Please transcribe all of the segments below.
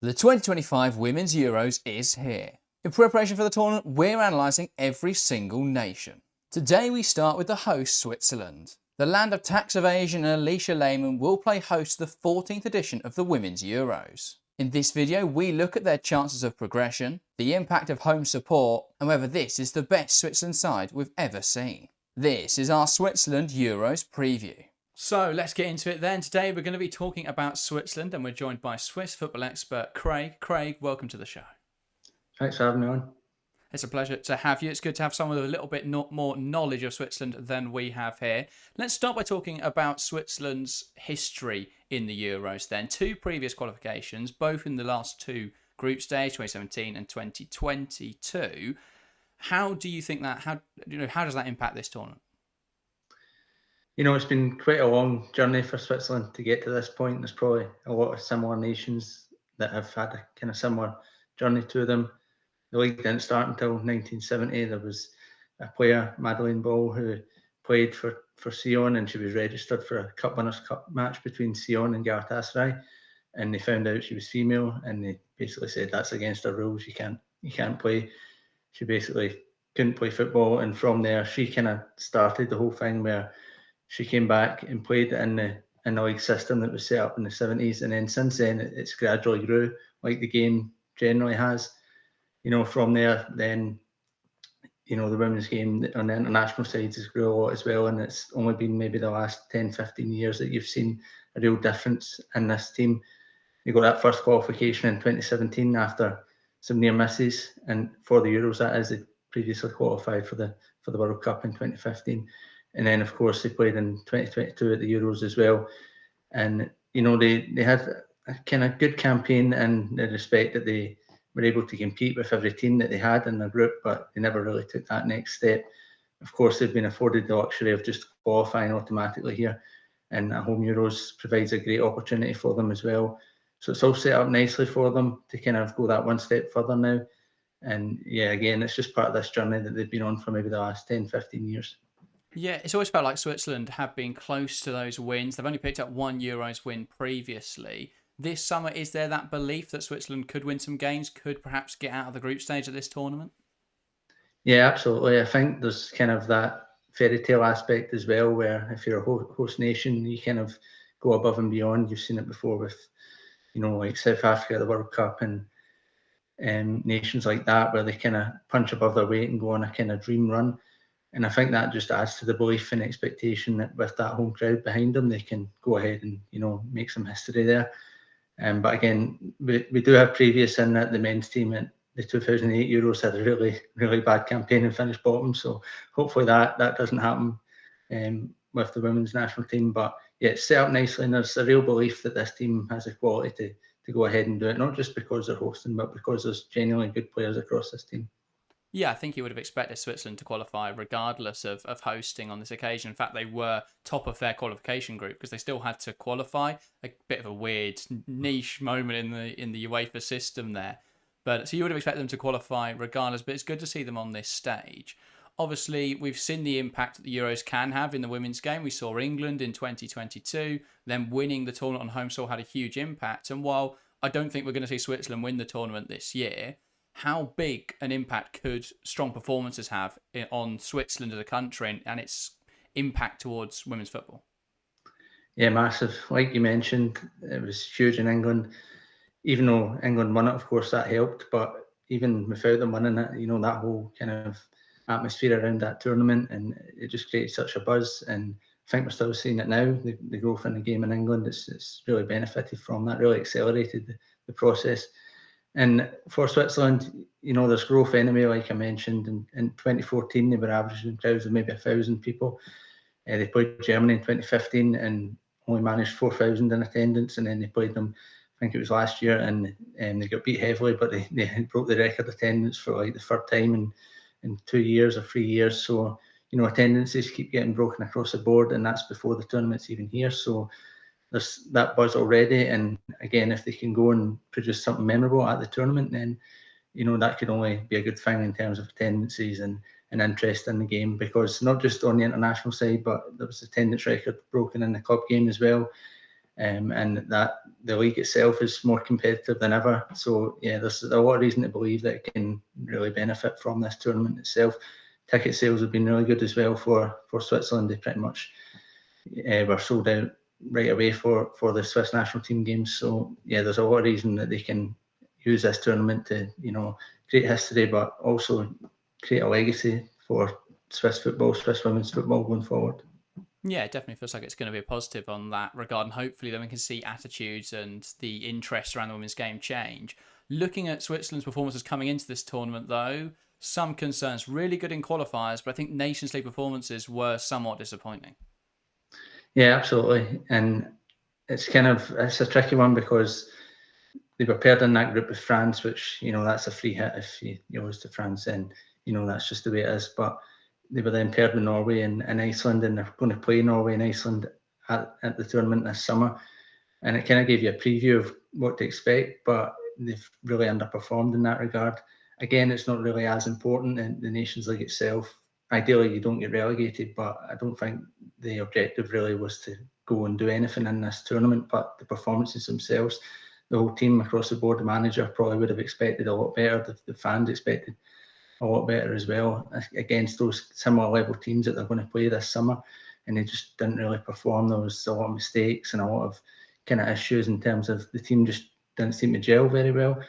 The 2025 Women's Euros is here. In preparation for the tournament, we're analysing every single nation. Today we start with the host Switzerland. The land of tax evasion and Alicia Lehmann will play host to the 14th edition of the Women's Euros. In this video we look at their chances of progression, the impact of home support, and whether this is the best Switzerland side we've ever seen. This is our Switzerland Euros preview. So let's get into it then. Today we're going to be talking about Switzerland and we're joined by Swiss football expert Craig. Craig, welcome to the show. Thanks for having me on. It's a pleasure to have you. It's good to have someone with a little bit more knowledge of Switzerland than we have here. Let's start by talking about Switzerland's history in the Euros then. Two previous qualifications, both in the last two group stage, 2017 and 2022. How do you think that, how does that impact this tournament? It's been quite a long journey for Switzerland to get to this point. There's probably a lot of similar nations that have had a kind of similar journey to them. The league didn't start until 1970. There was a player, Madeleine Ball, who played for Sion, and she was registered for a Cup Winners' Cup match between Sion and Galatasaray. And they found out she was female, and they basically said that's against our rules. You can't play. She basically couldn't play football, and from there she kind of started the whole thing where she came back and played in the league system that was set up in the 70s. And then since then, it's gradually grew like the game generally has. From there, then, the women's game on the international sides has grew a lot as well. And it's only been maybe the last 10, 15 years that you've seen a real difference in this team. They got that first qualification in 2017 after some near misses. And for the Euros, that is, they previously qualified for the World Cup in 2015. And then, of course, they played in 2022 at the Euros as well. And, they had a kind of good campaign in the respect that they were able to compete with every team that they had in their group, but they never really took that next step. Of course, they've been afforded the luxury of just qualifying automatically here. And at home Euros provides a great opportunity for them as well. So it's all set up nicely for them to kind of go that one step further now. And yeah, again, it's just part of this journey that they've been on for maybe the last 10, 15 years. Yeah, it's always felt like Switzerland have been close to those wins. They've only picked up one Euros win previously. This summer, is there that belief that Switzerland could win some games, could perhaps get out of the group stage of this tournament? Yeah, absolutely. I think there's kind of that fairy tale aspect as well, where if you're a host nation, you kind of go above and beyond. You've seen it before with, like South Africa, the World Cup, and nations like that, where they kind of punch above their weight and go on a kind of dream run. And I think that just adds to the belief and expectation that with that home crowd behind them, they can go ahead and, make some history there. But again, we do have previous in that the men's team at the 2008 Euros had a really, really bad campaign and finished bottom. So hopefully that doesn't happen with the women's national team. But yeah, it's set up nicely, and there's a real belief that this team has the quality to go ahead and do it, not just because they're hosting, but because there's genuinely good players across this team. Yeah, I think you would have expected Switzerland to qualify regardless of hosting on this occasion. In fact, they were top of their qualification group because they still had to qualify. A bit of a weird niche moment in the UEFA system there. But so you would have expected them to qualify regardless, but it's good to see them on this stage. Obviously, we've seen the impact that the Euros can have in the women's game. We saw England in 2022, them winning the tournament on home soil had a huge impact. And while I don't think we're going to see Switzerland win the tournament this year, how big an impact could strong performances have on Switzerland as a country and its impact towards women's football? Yeah, massive. Like you mentioned, it was huge in England. Even though England won it, of course, that helped. But even without them winning it, that whole kind of atmosphere around that tournament, and it just created such a buzz. And I think we're still seeing it now. The growth in the game in England, it's really benefited from that, really accelerated the process. And for Switzerland, there's growth anyway, like I mentioned. In 2014, they were averaging crowds of maybe 1,000 people. They played Germany in 2015 and only managed 4,000 in attendance. And then they played them, I think it was last year, and they got beat heavily, but they broke the record attendance for like the third time in 2 years or 3 years. So, attendances keep getting broken across the board, and that's before the tournament's even here. So there's that buzz already. And again, if they can go and produce something memorable at the tournament, then that could only be a good thing in terms of attendances and interest in the game, because not just on the international side, but there was attendance record broken in the club game as well. and that the league itself is more competitive than ever. So yeah, there's a lot of reason to believe that it can really benefit from this tournament itself. Ticket sales have been really good as well for Switzerland. They pretty much were sold out right away for the Swiss national team games. So yeah, there's a lot of reason that they can use this tournament to create history, but also create a legacy for Swiss football, Swiss women's football going forward. Yeah, it definitely feels like it's going to be a positive on that regard, and hopefully then we can see attitudes and the interest around the women's game change. Looking at Switzerland's performances coming into this tournament, though, some concerns. Really good in qualifiers, but I think Nations League performances were somewhat disappointing. Yeah, absolutely, and it's a tricky one because they were paired in that group with France, which that's a free hit if you lose to France, and that's just the way it is. But they were then paired with Norway and Iceland, and they're going to play Norway and Iceland at the tournament this summer. And it kind of gave you a preview of what to expect, but they've really underperformed in that regard. Again, it's not really as important in the Nations League itself. Ideally, you don't get relegated, but I don't think the objective really was to go and do anything in this tournament. But the performances themselves, the whole team across the board, the manager probably would have expected a lot better. The fans expected a lot better as well against those similar level teams that they're going to play this summer, and they just didn't really perform. There was a lot of mistakes and a lot of kind of issues in terms of the team just didn't seem to gel very well.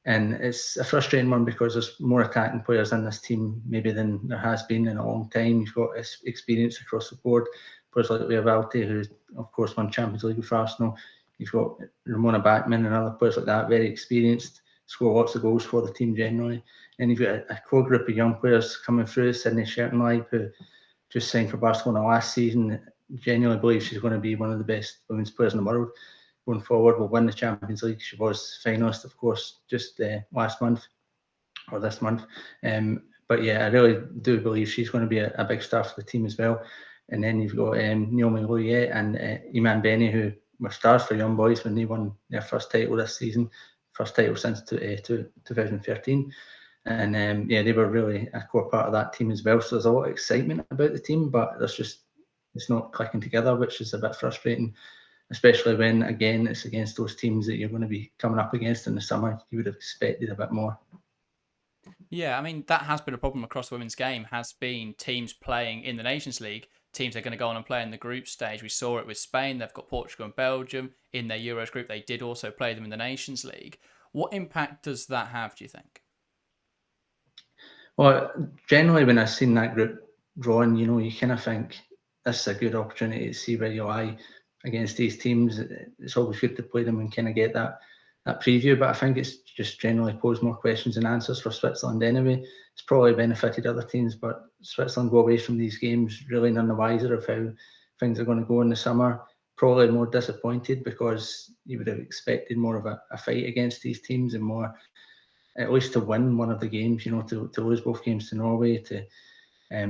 And it's a frustrating one because there's more attacking players in this team maybe than there has been in a long time. You've got experience across the board. Players like Leah Valti, who of course won Champions League with Arsenal. You've got Ramona Bachmann and other players like that, very experienced, score lots of goals for the team generally. And you've got a core group of young players coming through. Sydney Schertenleib, who just signed for Barcelona last season. Genuinely believe she's going to be one of the best women's players in the world going forward. Will win the Champions League. She was finalist, of course, just last month or this month. But yeah, I really do believe she's going to be a big star for the team as well. And then you've got Naomi Loye and Iman Benny, who were stars for young boys when they won their first title this season, first title since 2013. And yeah, they were really a core part of that team as well. So there's a lot of excitement about the team, but it's not clicking together, which is a bit frustrating, especially when, again, it's against those teams that you're going to be coming up against in the summer. You would have expected a bit more. Yeah, I mean, that has been a problem across the women's game, has been teams playing in the Nations League, teams that are going to go on and play in the group stage. We saw it with Spain. They've got Portugal and Belgium in their Euros group. They did also play them in the Nations League. What impact does that have, do you think? Well, generally, when I've seen that group drawn, you kind of think this is a good opportunity to see where you lie against these teams. It's always good to play them and kind of get that preview. But I think it's just generally posed more questions than answers for Switzerland anyway. It's probably benefited other teams, but Switzerland go away from these games really none the wiser of how things are going to go in the summer. Probably more disappointed because you would have expected more of a fight against these teams and more, at least to win one of the games, to lose both games to Norway, to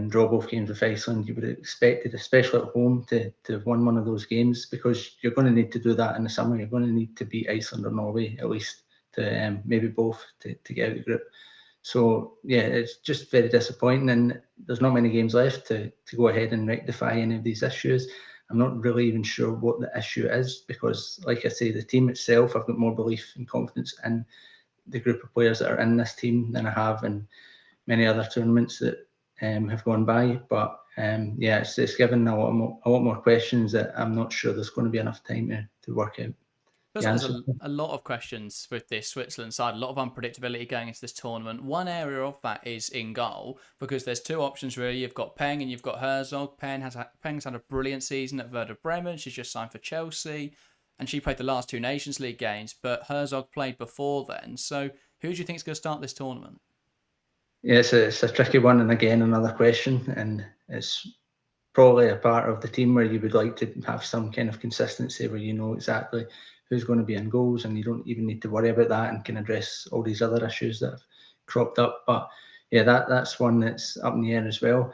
draw both games with Iceland. You would have expected, especially at home, to have won one of those games, because you're going to need to do that in the summer. You're going to need to beat Iceland or Norway, at least, to maybe both, to get out of the group. So, yeah, it's just very disappointing, and there's not many games left to go ahead and rectify any of these issues. I'm not really even sure what the issue is, because, like I say, the team itself, I've got more belief and confidence in the group of players that are in this team than I have in many other tournaments that have gone by. But yeah, it's given a lot more questions that I'm not sure there's going to be enough time to work out Feels the like answer. there's a lot of questions with this Switzerland side, a lot of unpredictability going into this tournament. One area of that is in goal, because there's two options really. You've got Peng and you've got Herzog. Peng's had a brilliant season at Werder Bremen. She's just signed for Chelsea, and she played the last two Nations League games, but Herzog played before then. So who do you think is going to start this tournament? Yeah, it's a tricky one, and again, another question, and it's probably a part of the team where you would like to have some kind of consistency where you know exactly who's going to be in goals, and you don't even need to worry about that and can address all these other issues that have cropped up. But yeah, that's one that's up in the air as well.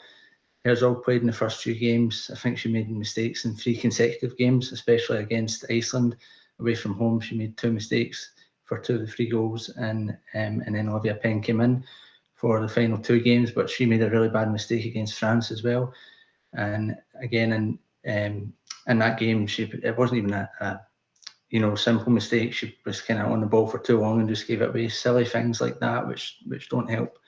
Herzog played in the first two games. I think she made mistakes in 3 consecutive games, especially against Iceland away from home. She made 2 mistakes for 2 of the 3 goals, and then Olivia Peng came in for the final 2 games, but she made a really bad mistake against France as well. And again, in that game, it wasn't even a simple mistakes. She was kind of on the ball for too long and just gave it away. Silly things like that, which don't help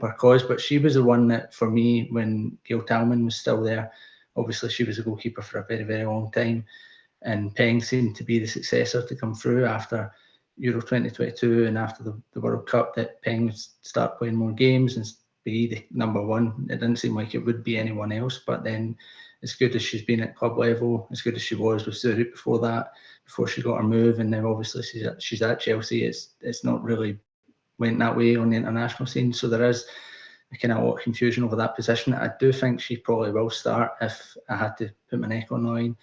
our cause. But she was the one that, for me, when Gail Talman was still there, obviously she was a goalkeeper for a very, very long time, and Peng seemed to be the successor to come through after Euro 2022 and after the World Cup, that Peng would start playing more games and be the number one. It didn't seem like it would be anyone else, but then as good as she's been at club level, as good as she was with Zurich before that, before she got her move, and now obviously she's at Chelsea, it's not really went that way on the international scene. So there is a kind of a lot of confusion over that position. I do think she probably will start if I had to put my neck on the line.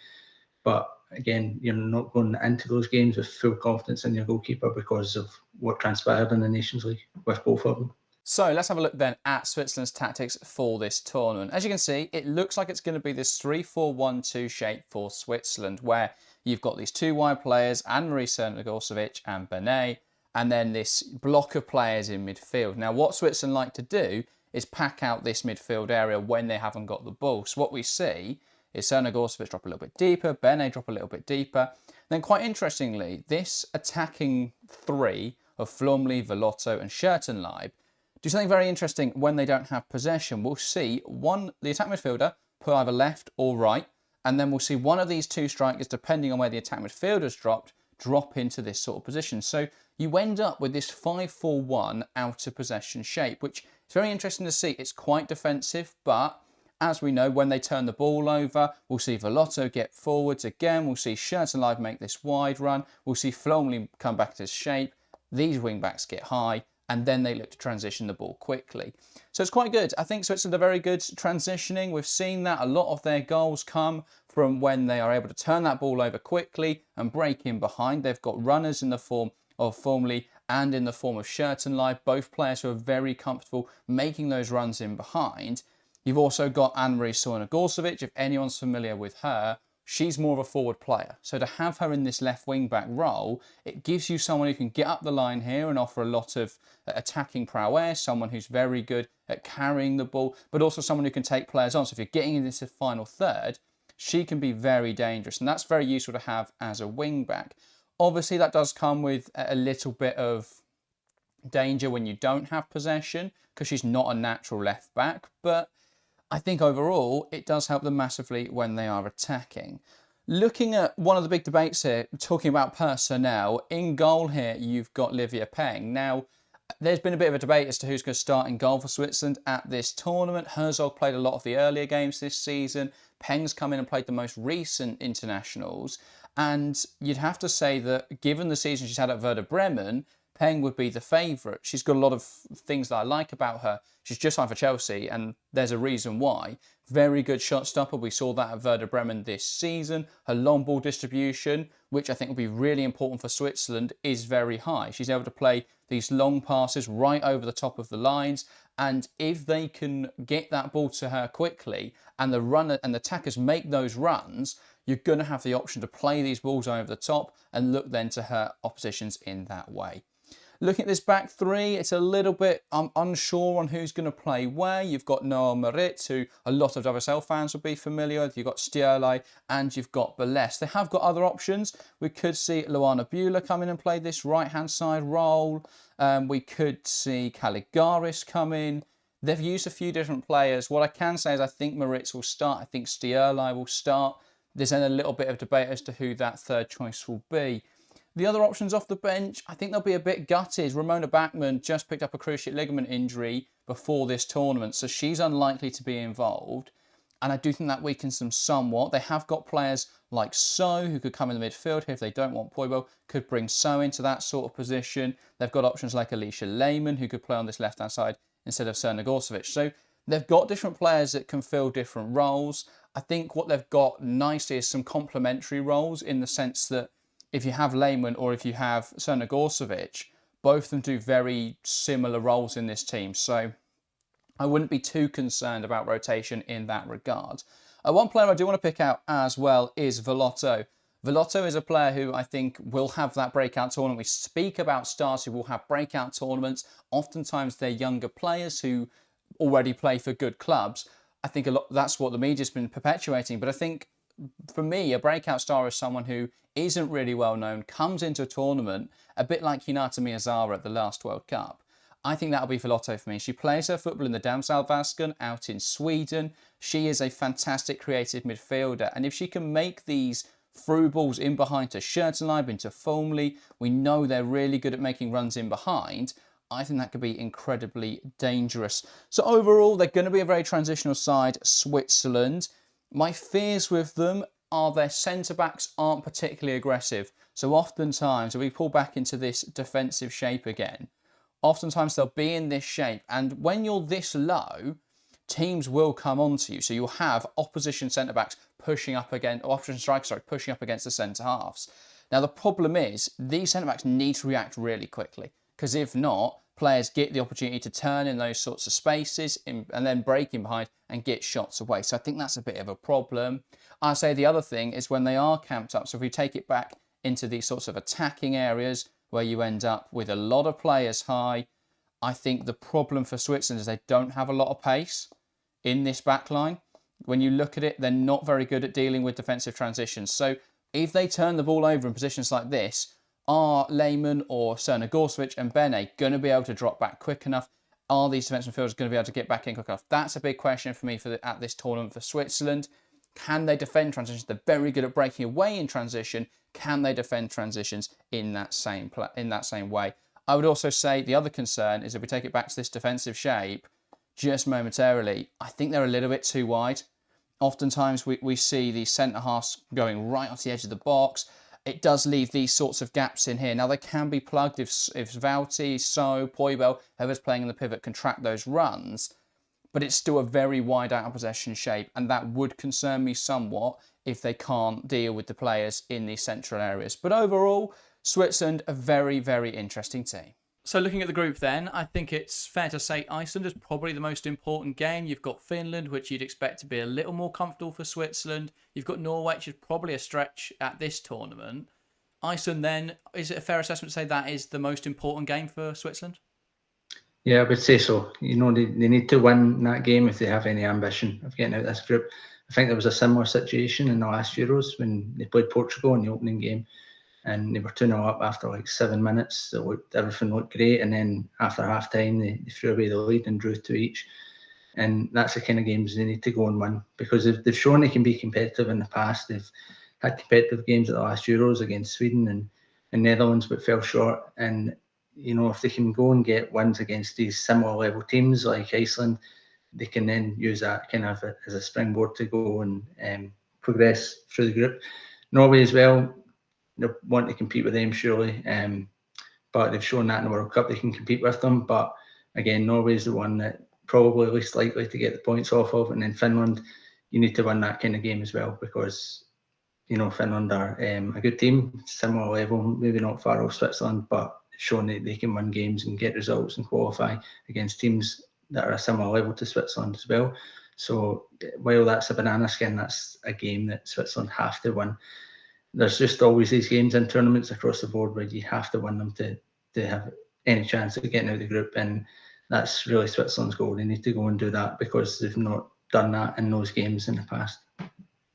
But again, you're not going into those games with full confidence in your goalkeeper because of what transpired in the Nations League with both of them. So let's have a look then at Switzerland's tactics for this tournament. As you can see, it looks like it's going to be this 3-4-1-2 shape for Switzerland, where you've got these two wide players, Anne-Marie Serna-Gorsevic and Benet, and then this block of players in midfield. Now, what Switzerland like to do is pack out this midfield area when they haven't got the ball. So what we see is Serna-Gorsevic drop a little bit deeper, Benet drop a little bit deeper. Then quite interestingly, this attacking three of Flumley, Velotto and Schertenleib do something very interesting when they don't have possession. We'll see the attack midfielder put either left or right, and then we'll see one of these two strikers, depending on where the attack midfielder's dropped, drop into this sort of position. So you end up with this 5-4-1 out of possession shape, which is very interesting to see. It's quite defensive, but as we know, when they turn the ball over, we'll see Velotto get forwards again. We'll see Schertenleib make this wide run. We'll see Flumley come back to shape. These wing-backs get high, and then they look to transition the ball quickly. So it's quite good. I think Switzerland are very good transitioning. We've seen that a lot of their goals come from when they are able to turn that ball over quickly and break in behind. They've got runners in the form of Formley and in the form of Schertenleib, both players who are very comfortable making those runs in behind. You've also got Anne-Marie Serna-Gorsevic. If anyone's familiar with her, she's more of a forward player. So to have her in this left wing back role, it gives you someone who can get up the line here and offer a lot of attacking prowess, someone who's very good at carrying the ball, but also someone who can take players on. So if you're getting into the final third, she can be very dangerous, and that's very useful to have as a wing back. Obviously, that does come with a little bit of danger when you don't have possession, because she's not a natural left back, but I think overall it does help them massively when they are attacking. Looking at one of the big debates here, talking about personnel, in goal here you've got Livia Peng. Now, there's been a bit of a debate as to who's going to start in goal for Switzerland at this tournament. Herzog played a lot of the earlier games this season. Peng's come in and played the most recent internationals. And you'd have to say that given the season she's had at Werder Bremen, Peng would be the favourite. She's got a lot of things that I like about her. She's just signed for Chelsea, and there's a reason why. Very good shot stopper. We saw that at Werder Bremen this season. Her long ball distribution, which I think will be really important for Switzerland, is very high. She's able to play these long passes right over the top of the lines, and if they can get that ball to her quickly and the runner and the attackers make those runs, you're going to have the option to play these balls over the top and look then to her oppositions in that way. Looking at this back three, it's a little bit unsure on who's going to play where. You've got Noel Maritz, who a lot of WSL fans will be familiar with. You've got Stierlei and you've got Belest. They have got other options. We could see Luana Buehler come in and play this right-hand side role. We could see Caligaris come in. They've used a few different players. What I can say is I think Maritz will start. I think Stierlei will start. There's then a little bit of debate as to who that third choice will be. The other options off the bench, I think they'll be a bit gutted. Ramona Bachmann just picked up a cruciate ligament injury before this tournament, so she's unlikely to be involved. And I do think that weakens them somewhat. They have got players like So, who could come in the midfield here if they don't want Pueblo, could bring So into that sort of position. They've got options like Alicia Lehmann, who could play on this left-hand side instead of Serna-Gorsevic. So they've got different players that can fill different roles. I think what they've got nicely is some complementary roles in the sense that if you have Lehmann or if you have Serna-Gorsevic, both of them do very similar roles in this team. So I wouldn't be too concerned about rotation in that regard. One player I do want to pick out as well is Velotto. Velotto is a player who I think will have that breakout tournament. We speak about stars who will have breakout tournaments. Oftentimes they're younger players who already play for good clubs. I think that's what the media's been perpetuating. But I think for me, a breakout star is someone who isn't really well known, comes into a tournament, a bit like Hinata Miyazawa at the last World Cup. I think that'll be Villotto for me. She plays her football in the Damsalvaskan out in Sweden. She is a fantastic creative midfielder. And if she can make these through balls in behind to Schertenleib, into Formley, we know they're really good at making runs in behind. I think that could be incredibly dangerous. So overall, they're going to be a very transitional side, Switzerland. My fears with them are their centre-backs aren't particularly aggressive. So oftentimes, if we pull back into this defensive shape again, oftentimes they'll be in this shape. And when you're this low, teams will come onto you. So you'll have opposition centre-backs pushing up against, or opposition strikers, sorry, pushing up against the centre-halves. Now, the problem is these centre-backs need to react really quickly, because if not, players get the opportunity to turn in those sorts of spaces and then break in behind and get shots away. So I think that's a bit of a problem. I say the other thing is when they are camped up, so if we take it back into these sorts of attacking areas where you end up with a lot of players high, I think the problem for Switzerland is they don't have a lot of pace in this back line. When you look at it, they're not very good at dealing with defensive transitions. So if they turn the ball over in positions like this, are Lehmann or Cerna Gorsevic and Bene going to be able to drop back quick enough? Are these defensive midfielders going to be able to get back in quick enough? That's a big question for me at this tournament for Switzerland. Can they defend transitions? They're very good at breaking away in transition. Can they defend transitions in that same way? I would also say the other concern is if we take it back to this defensive shape, just momentarily, I think they're a little bit too wide. Oftentimes we see the centre halves going right off the edge of the box. It does leave these sorts of gaps in here. Now, they can be plugged if Vauti, So, Poibel, whoever's playing in the pivot can track those runs, but it's still a very wide out of possession shape, and that would concern me somewhat if they can't deal with the players in these central areas. But overall, Switzerland, a very, very interesting team. So looking at the group then, I think it's fair to say Iceland is probably the most important game. You've got Finland, which you'd expect to be a little more comfortable for Switzerland. You've got Norway, which is probably a stretch at this tournament. Iceland then, is it a fair assessment to say that is the most important game for Switzerland? Yeah, I would say so. They need to win that game if they have any ambition of getting out of this group. I think there was a similar situation in the last Euros when they played Portugal in the opening game, and they were 2-0 up after like 7 minutes. Everything looked great, and then after half time they threw away the lead and drew 2 each. And that's the kind of games they need to go and win, because they've shown they can be competitive in the past. They've had competitive games at the last Euros against Sweden and Netherlands, but fell short. And if they can go and get wins against these similar level teams like Iceland, they can then use that kind of as a springboard to go and progress through the group. Norway as well, they want to compete with them surely, but they've shown that in the World Cup they can compete with them. But again, Norway is the one that probably least likely to get the points off of, and then Finland, you need to win that kind of game as well, because Finland are a good team, similar level, maybe not far off Switzerland, but showing that they can win games and get results and qualify against teams that are a similar level to Switzerland as well. So while that's a banana skin, that's a game that Switzerland have to win. There's just always these games in tournaments across the board where you have to win them to have any chance of getting out of the group, and that's really Switzerland's goal. They need to go and do that because they've not done that in those games in the past.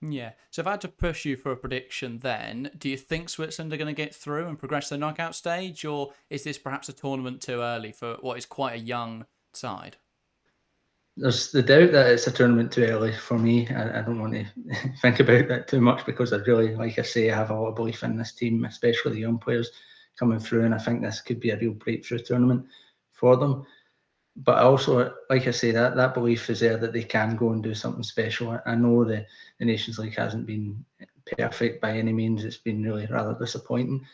Yeah. So if I had to push you for a prediction then, do you think Switzerland are going to get through and progress to the knockout stage, or is this perhaps a tournament too early for what is quite a young side? There's the doubt that it's a tournament too early for me. I don't want to think about that too much, because I really, like I say, I have a lot of belief in this team, especially the young players coming through, and I think this could be a real breakthrough tournament for them. But also, like I say, that belief is there that they can go and do something special. I know the Nations League hasn't been perfect by any means. It's been really rather disappointing.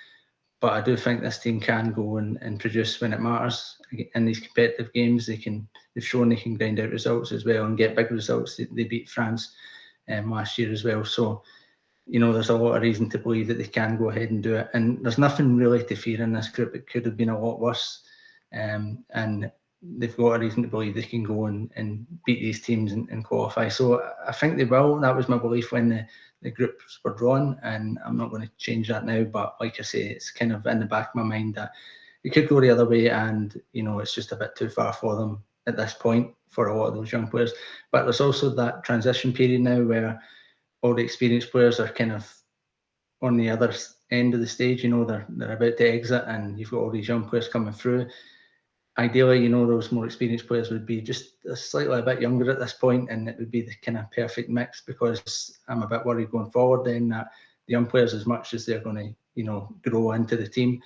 But I do think this team can go and produce when it matters in these competitive games. They've shown they can grind out results as well and get big results. They beat France last year as well. So, there's a lot of reason to believe that they can go ahead and do it. And there's nothing really to fear in this group. It could have been a lot worse. And they've got a reason to believe they can go and beat these teams and qualify. So I think they will. That was my belief when the groups were drawn, and I'm not going to change that now. But like I say, it's kind of in the back of my mind that it could go the other way, and it's just a bit too far for them at this point for a lot of those young players. But there's also that transition period now where all the experienced players are kind of on the other end of the stage. They're about to exit, and you've got all these young players coming through. Ideally, those more experienced players would be just slightly a bit younger at this point, and it would be the kind of perfect mix, because I'm a bit worried going forward then that the young players, as much as they're going to, grow into the team,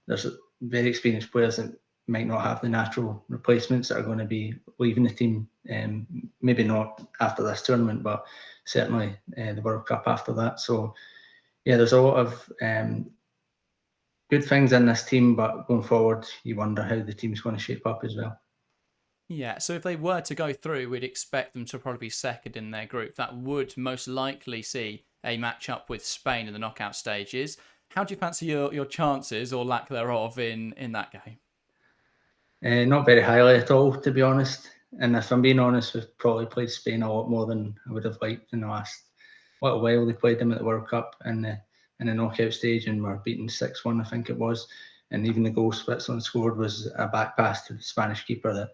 there's very experienced players that might not have the natural replacements that are going to be leaving the team. Maybe not after this tournament, but certainly the World Cup after that. So yeah, there's a lot of good things in this team, but going forward, you wonder how the team's going to shape up as well. Yeah, so if they were to go through, we'd expect them to probably be second in their group. That would most likely see a match up with Spain in the knockout stages. How do you fancy your chances, or lack thereof, in that game? Not very highly at all, to be honest. And if I'm being honest, we've probably played Spain a lot more than I would have liked in the last little while. They played them at the World Cup in the knockout stage, and were beaten 6-1, I think it was. And even the goal Switzerland scored was a back pass to the Spanish keeper that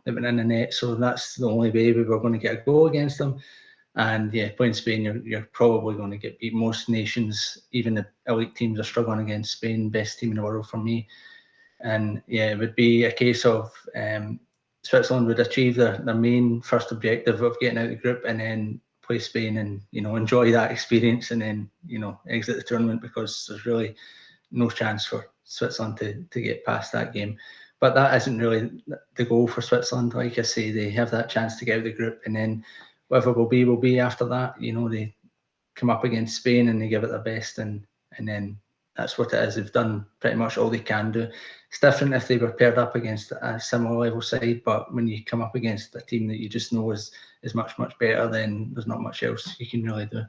went in the net. So that's the only way we were going to get a goal against them. And yeah, playing Spain, you're probably going to get beat. Most nations, even the elite teams, are struggling against Spain, best team in the world for me. And yeah, it would be a case of Switzerland would achieve their main first objective of getting out of the group, and then play Spain and enjoy that experience, and then exit the tournament, because there's really no chance for Switzerland to get past that game. But that isn't really the goal for Switzerland. Like I say, they have that chance to get out of the group, and then whatever will be after that. They come up against Spain and they give it their best, and then that's what it is. They've done pretty much all they can do. It's different if they were paired up against a similar level side, but when you come up against a team that you just know is much better, then there's not much else you can really do.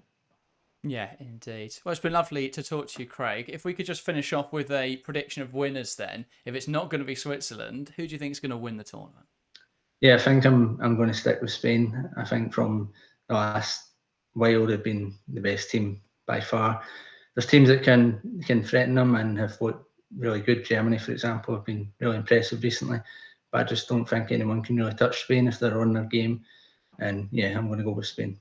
Yeah, indeed. Well, it's been lovely to talk to you, Craig. If we could just finish off with a prediction of winners then. If it's not going to be Switzerland, who do you think is going to win the tournament? Yeah, I think I'm going to stick with Spain. I think from the last while they've been the best team by far. There's teams that can threaten them and have looked really good. Germany, for example, have been really impressive recently, but I just don't think anyone can really touch Spain if they're on their game. And yeah, I'm going to go with Spain.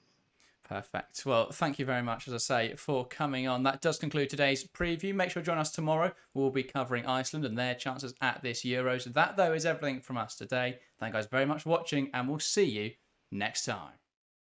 Perfect. Well, thank you very much, as I say, for coming on. That does conclude today's preview. Make sure to join us tomorrow. We'll be covering Iceland and their chances at this Euros. That, though, is everything from us today. Thank you guys very much for watching, and we'll see you next time.